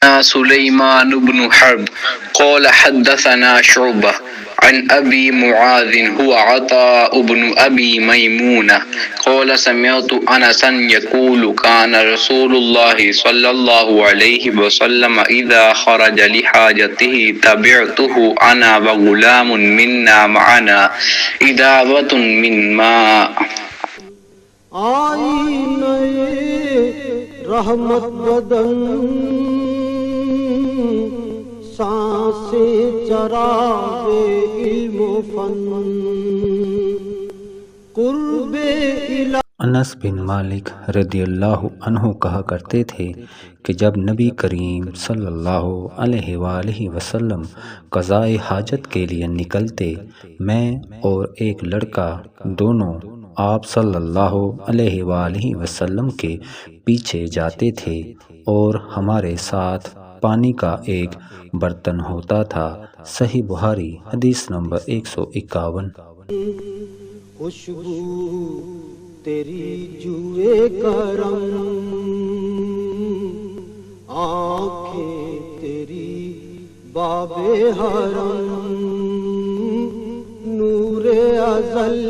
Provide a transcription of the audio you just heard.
سليمان بن حرب قال حدثنا شعبة عن أبي معاذ هو عطاء بن أبي ميمونة قال سمعت أنسا يقول كان رسول الله صلى الله عليه وسلم إذا خرج لحاجته تبعته أنا وغلام منا معنا إداوة من ماء. آئینہ رحمت بدن سانسیں چراغ علم و فن قرب الہ. انس بن مالک رضی اللہ عنہ کہا کرتے تھے کہ جب نبی کریم صلی اللہ علیہ وآلہ وسلم قضائے حاجت کے لیے نکلتے، میں اور ایک لڑکا دونوں آپ صلی اللہ علیہ وآلہ وسلم کے پیچھے جاتے تھے اور ہمارے ساتھ پانی کا ایک برتن ہوتا تھا. صحیح بخاری حدیث نمبر 151. خوشبو تیری جوئے کرم، آنکھیں تیری باب حرم، نور ازل